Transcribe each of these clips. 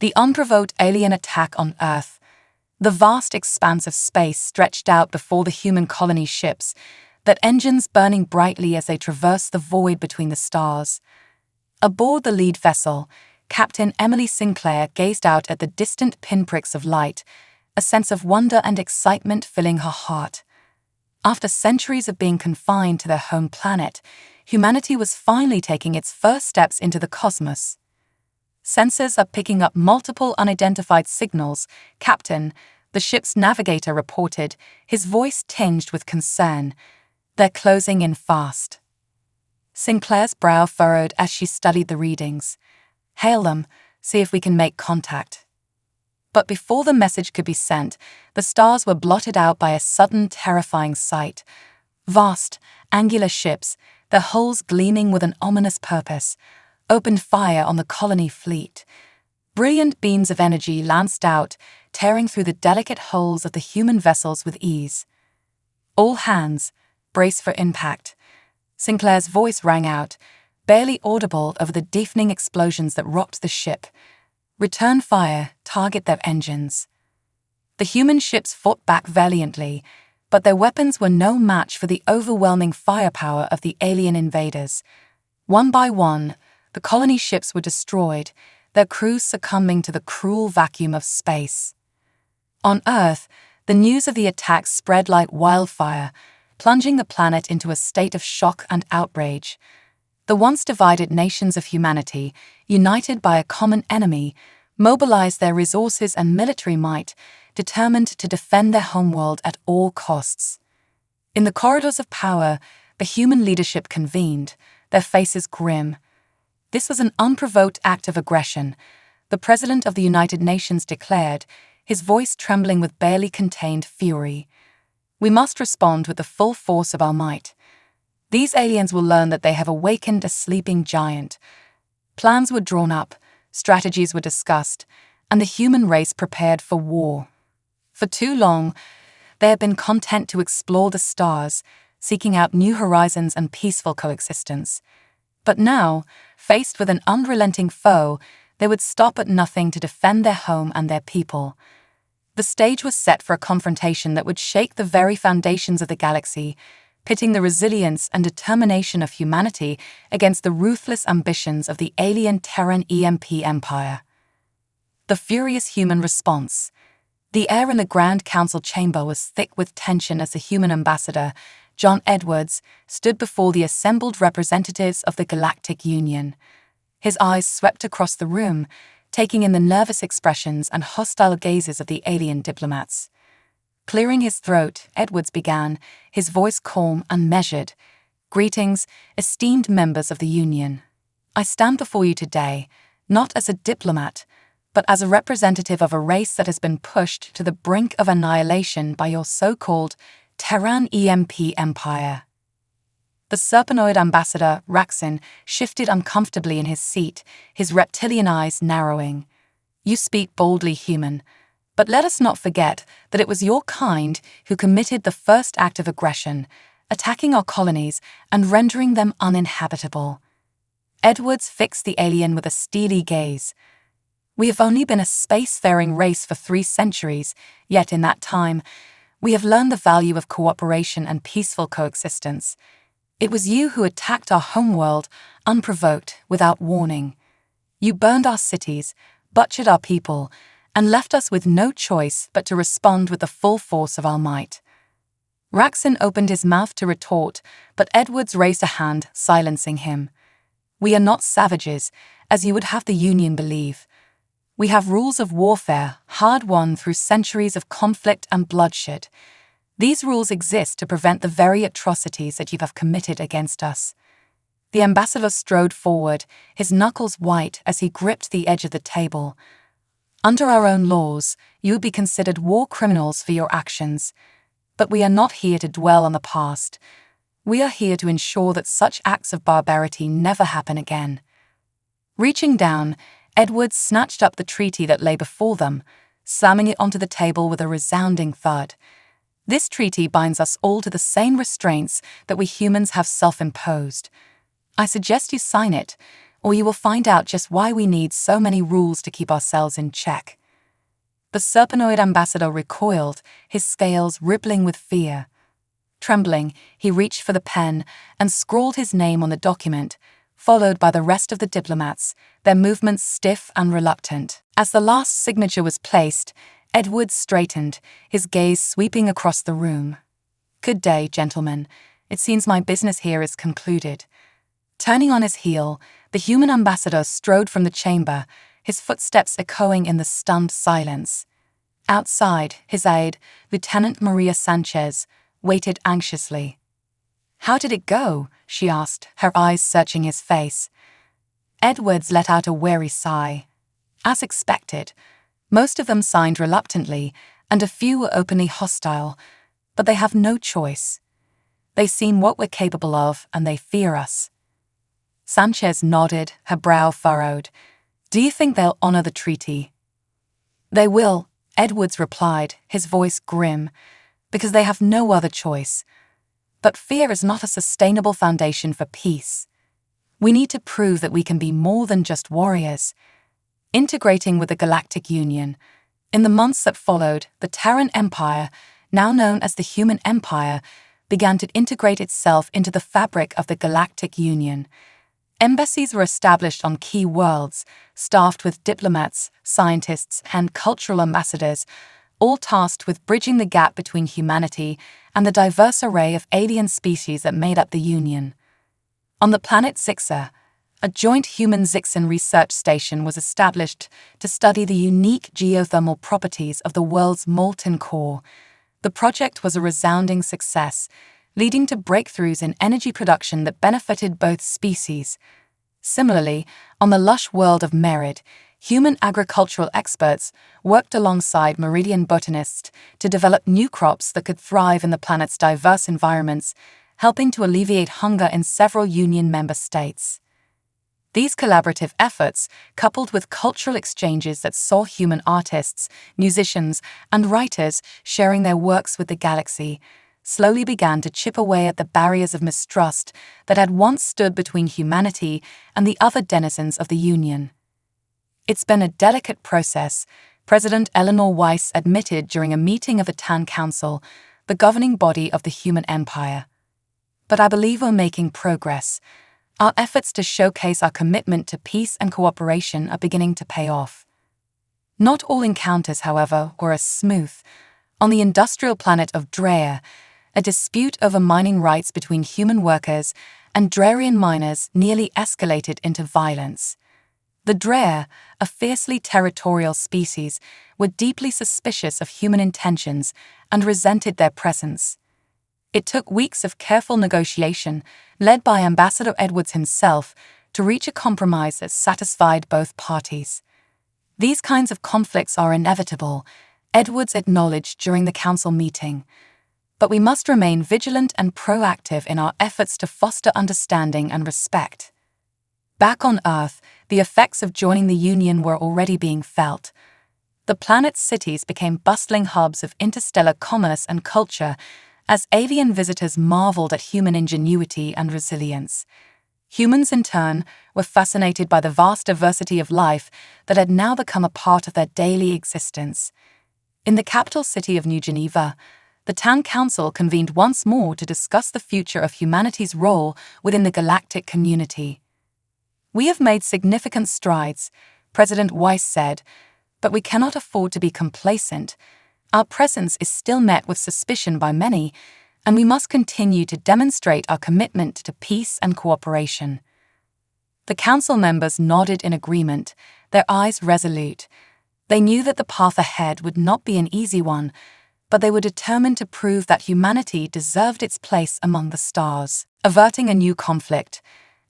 The unprovoked alien attack on Earth. The vast expanse of space stretched out before the human colony ships, their engines burning brightly as they traversed the void between the stars. Aboard the lead vessel, Captain Emily Sinclair gazed out at the distant pinpricks of light, a sense of wonder and excitement filling her heart. After centuries of being confined to their home planet, humanity was finally taking its first steps into the cosmos. Sensors are picking up multiple unidentified signals, Captain, the ship's navigator reported, his voice tinged with concern. They're closing in fast. Sinclair's brow furrowed as she studied the readings. Hail them, see if we can make contact. But before the message could be sent, the stars were blotted out by a sudden, terrifying sight. Vast, angular ships, their hulls gleaming with an ominous purpose, opened fire on the colony fleet. Brilliant beams of energy lanced out, tearing through the delicate hulls of the human vessels with ease. All hands, brace for impact. Sinclair's voice rang out, barely audible over the deafening explosions that rocked the ship. Return fire, target their engines. The human ships fought back valiantly, but their weapons were no match for the overwhelming firepower of the alien invaders. One by one, the colony ships were destroyed, their crews succumbing to the cruel vacuum of space. On Earth, the news of the attacks spread like wildfire, plunging the planet into a state of shock and outrage. The once divided nations of humanity, united by a common enemy, mobilized their resources and military might, determined to defend their homeworld at all costs. In the corridors of power, the human leadership convened, their faces grim. This was an unprovoked act of aggression, the President of the United Nations declared, his voice trembling with barely contained fury. We must respond with the full force of our might. These aliens will learn that they have awakened a sleeping giant. Plans were drawn up, strategies were discussed, and the human race prepared for war. For too long, they have been content to explore the stars, seeking out new horizons and peaceful coexistence. But now, faced with an unrelenting foe, they would stop at nothing to defend their home and their people. The stage was set for a confrontation that would shake the very foundations of the galaxy, pitting the resilience and determination of humanity against the ruthless ambitions of the alien Terran EMP empire. The furious human response. The air in the Grand Council chamber was thick with tension as the human ambassador, John Edwards, stood before the assembled representatives of the Galactic Union. His eyes swept across the room, taking in the nervous expressions and hostile gazes of the alien diplomats. Clearing his throat, Edwards began, his voice calm and measured. Greetings, esteemed members of the Union. I stand before you today, not as a diplomat, but as a representative of a race that has been pushed to the brink of annihilation by your so-called Terran EMP empire. The Serpenoid ambassador, Raxin, shifted uncomfortably in his seat, his reptilian eyes narrowing. You speak boldly, human, but let us not forget that it was your kind who committed the first act of aggression, attacking our colonies and rendering them uninhabitable. Edwards fixed the alien with a steely gaze. We have only been a spacefaring race for 3 centuries, yet in that time, we have learned the value of cooperation and peaceful coexistence. It was you who attacked our homeworld, unprovoked, without warning. You burned our cities, butchered our people, and left us with no choice but to respond with the full force of our might. Raxin opened his mouth to retort, but Edwards raised a hand, silencing him. We are not savages, as you would have the Union believe. We have rules of warfare, hard-won through centuries of conflict and bloodshed. These rules exist to prevent the very atrocities that you have committed against us. The ambassador strode forward, his knuckles white as he gripped the edge of the table. Under our own laws, you would be considered war criminals for your actions. But we are not here to dwell on the past. We are here to ensure that such acts of barbarity never happen again. Reaching down, Edwards snatched up the treaty that lay before them, slamming it onto the table with a resounding thud. This treaty binds us all to the same restraints that we humans have self-imposed. I suggest you sign it, or you will find out just why we need so many rules to keep ourselves in check." The serpenoid ambassador recoiled, his scales rippling with fear. Trembling, he reached for the pen and scrawled his name on the document, followed by the rest of the diplomats, their movements stiff and reluctant. As the last signature was placed, Edwards straightened, his gaze sweeping across the room. "Good day, gentlemen. It seems my business here is concluded." Turning on his heel, the human ambassador strode from the chamber, his footsteps echoing in the stunned silence. Outside, his aide, Lieutenant Maria Sanchez, waited anxiously. "How did it go?" she asked, her eyes searching his face. Edwards let out a weary sigh. As expected, most of them signed reluctantly, and a few were openly hostile, but they have no choice. They've seen what we're capable of, and they fear us. Sanchez nodded, her brow furrowed. "Do you think they'll honor the treaty?" "They will," Edwards replied, his voice grim, "because they have no other choice. But fear is not a sustainable foundation for peace. We need to prove that we can be more than just warriors." Integrating with the Galactic Union, in the months that followed, the Terran Empire, now known as the Human Empire, began to integrate itself into the fabric of the Galactic Union. Embassies were established on key worlds, staffed with diplomats, scientists, and cultural ambassadors, all tasked with bridging the gap between humanity and the diverse array of alien species that made up the Union. On the planet Zixa, a joint human-Zixan research station was established to study the unique geothermal properties of the world's molten core. The project was a resounding success, leading to breakthroughs in energy production that benefited both species. Similarly, on the lush world of Merid, human agricultural experts worked alongside Meridian botanists to develop new crops that could thrive in the planet's diverse environments, helping to alleviate hunger in several Union member states. These collaborative efforts, coupled with cultural exchanges that saw human artists, musicians, and writers sharing their works with the galaxy, slowly began to chip away at the barriers of mistrust that had once stood between humanity and the other denizens of the Union. "It's been a delicate process," President Eleanor Weiss admitted during a meeting of the Tan Council, the governing body of the Human Empire. "But I believe we're making progress. Our efforts to showcase our commitment to peace and cooperation are beginning to pay off." Not all encounters, however, were as smooth. On the industrial planet of Drea, a dispute over mining rights between human workers and Drarian miners nearly escalated into violence. The Drea, a fiercely territorial species, were deeply suspicious of human intentions and resented their presence. It took weeks of careful negotiation, led by Ambassador Edwards himself, to reach a compromise that satisfied both parties. "These kinds of conflicts are inevitable," Edwards acknowledged during the council meeting. "But we must remain vigilant and proactive in our efforts to foster understanding and respect." Back on Earth, the effects of joining the Union were already being felt. The planet's cities became bustling hubs of interstellar commerce and culture as alien visitors marveled at human ingenuity and resilience. Humans, in turn, were fascinated by the vast diversity of life that had now become a part of their daily existence. In the capital city of New Geneva, the Town Council convened once more to discuss the future of humanity's role within the galactic community. "We have made significant strides," President Weiss said, "but we cannot afford to be complacent. Our presence is still met with suspicion by many, and we must continue to demonstrate our commitment to peace and cooperation." The council members nodded in agreement, their eyes resolute. They knew that the path ahead would not be an easy one, but they were determined to prove that humanity deserved its place among the stars. Averting a new conflict,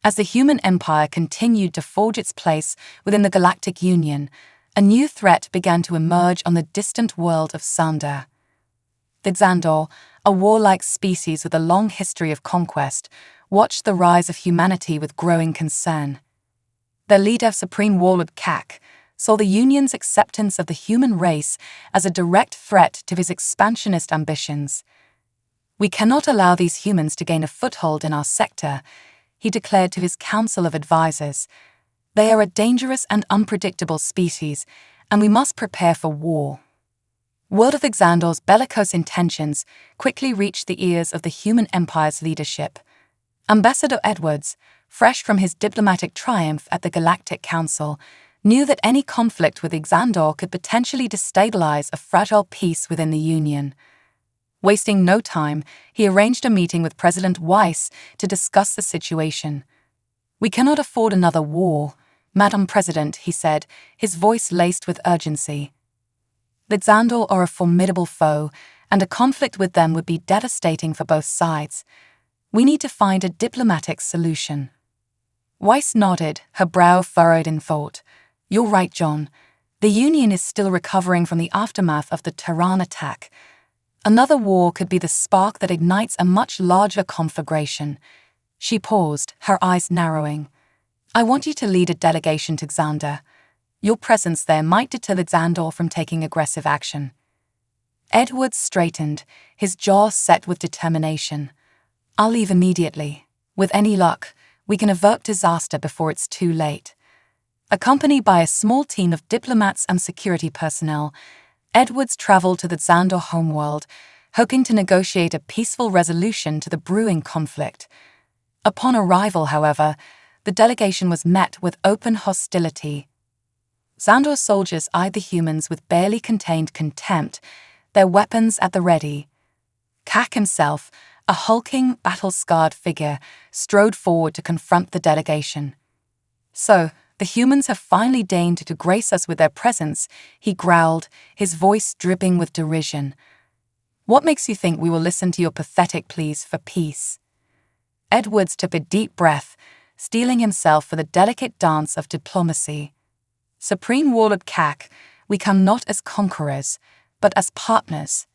as the Human Empire continued to forge its place within the Galactic Union, a new threat began to emerge on the distant world of Sanda. The Xandor, a warlike species with a long history of conquest, watched the rise of humanity with growing concern. Their leader, Supreme Warlord Kak, saw the Union's acceptance of the human race as a direct threat to his expansionist ambitions. "We cannot allow these humans to gain a foothold in our sector," he declared to his council of advisors. They are a dangerous and unpredictable species, and we must prepare for war. Word of Xandar's bellicose intentions quickly reached the ears of the human empire's leadership. Ambassador Edwards, fresh from his diplomatic triumph at the Galactic Council, knew that any conflict with Xandar could potentially destabilize a fragile peace within the Union. Wasting no time, he arranged a meeting with President Weiss to discuss the situation. "We cannot afford another war, Madam President," he said, his voice laced with urgency. "The Xandar are a formidable foe, and a conflict with them would be devastating for both sides. We need to find a diplomatic solution." Weiss nodded, her brow furrowed in thought. "You're right, John. The Union is still recovering from the aftermath of the Terran attack. Another war could be the spark that ignites a much larger conflagration." She paused, her eyes narrowing. "I want you to lead a delegation to Xandar. Your presence there might deter the Xandar from taking aggressive action." Edwards straightened, his jaw set with determination. "I'll leave immediately. With any luck, we can avert disaster before it's too late." Accompanied by a small team of diplomats and security personnel, Edwards traveled to the Xandar homeworld, hoping to negotiate a peaceful resolution to the brewing conflict. Upon arrival, however, the delegation was met with open hostility. Xandar soldiers eyed the humans with barely contained contempt, their weapons at the ready. Kak himself, a hulking, battle-scarred figure, strode forward to confront the delegation. "So, the humans have finally deigned to grace us with their presence," he growled, his voice dripping with derision. "What makes you think we will listen to your pathetic pleas for peace?" Edwards took a deep breath, steeling himself for the delicate dance of diplomacy. "Supreme Warlord Kak, we come not as conquerors, but as partners.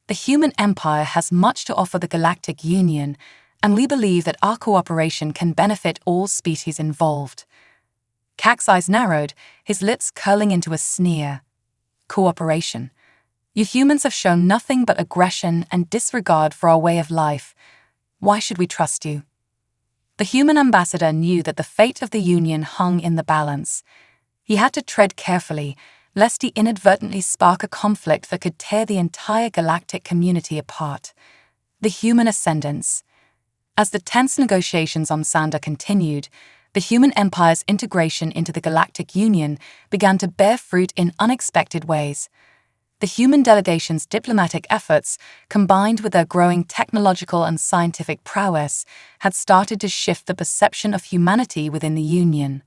The human empire has much to offer the Galactic Union, and we believe that our cooperation can benefit all species involved." Kak's eyes narrowed, his lips curling into a sneer. "Cooperation? You humans have shown nothing but aggression and disregard for our way of life. Why should we trust you?" The human ambassador knew that the fate of the Union hung in the balance. He had to tread carefully, lest he inadvertently spark a conflict that could tear the entire galactic community apart. The human ascendance. As the tense negotiations on Xandar continued, the human empire's integration into the Galactic Union began to bear fruit in unexpected ways. The human delegation's diplomatic efforts, combined with their growing technological and scientific prowess, had started to shift the perception of humanity within the Union.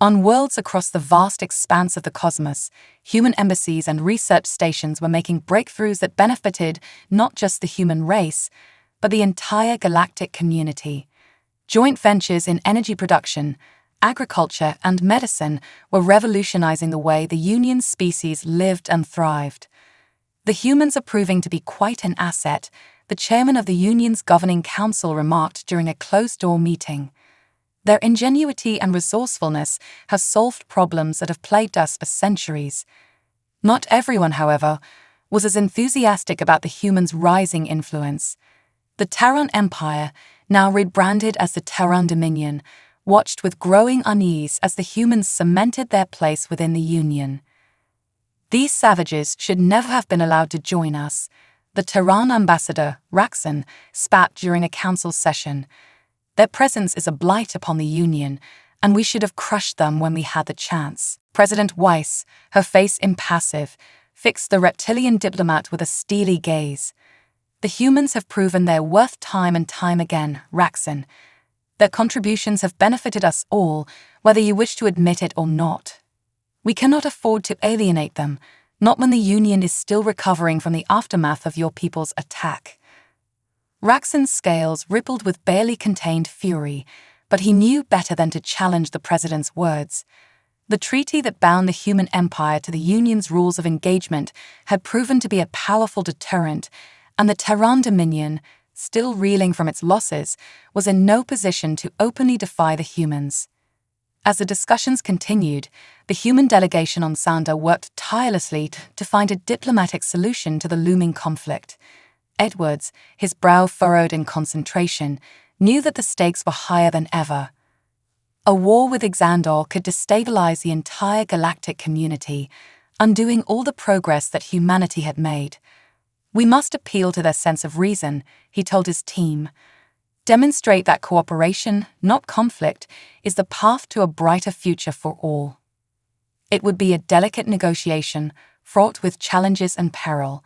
On worlds across the vast expanse of the cosmos, human embassies and research stations were making breakthroughs that benefited not just the human race, but the entire galactic community. Joint ventures in energy production, agriculture, and medicine were revolutionizing the way the Union's species lived and thrived. The humans are proving to be quite an asset, the chairman of the Union's governing council remarked during a closed-door meeting. Their ingenuity and resourcefulness have solved problems that have plagued us for centuries. Not everyone, however, was as enthusiastic about the humans' rising influence. The Terran Empire, now rebranded as the Terran Dominion, watched with growing unease as the humans cemented their place within the Union. "These savages should never have been allowed to join us," the Terran ambassador, Raxon, spat during a council session. "Their presence is a blight upon the Union, and we should have crushed them when we had the chance." President Weiss, her face impassive, fixed the reptilian diplomat with a steely gaze. "The humans have proven their worth time and time again, Raxon. Their contributions have benefited us all, whether you wish to admit it or not. We cannot afford to alienate them, not when the Union is still recovering from the aftermath of your people's attack." Raxon's scales rippled with barely contained fury, but he knew better than to challenge the president's words. The treaty that bound the human empire to the Union's rules of engagement had proven to be a powerful deterrent, and the Terran Dominion, still reeling from its losses, was in no position to openly defy the humans. As the discussions continued, the human delegation on Xandar worked tirelessly to find a diplomatic solution to the looming conflict. Edwards, his brow furrowed in concentration, knew that the stakes were higher than ever. A war with Xandor could destabilize the entire galactic community, undoing all the progress that humanity had made. We must appeal to their sense of reason, he told his team. Demonstrate that cooperation, not conflict, is the path to a brighter future for all. It would be a delicate negotiation, fraught with challenges and peril,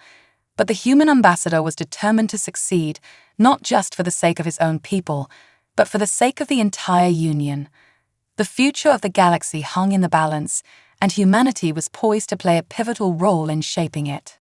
but the human ambassador was determined to succeed, not just for the sake of his own people, but for the sake of the entire Union. The future of the galaxy hung in the balance, and humanity was poised to play a pivotal role in shaping it.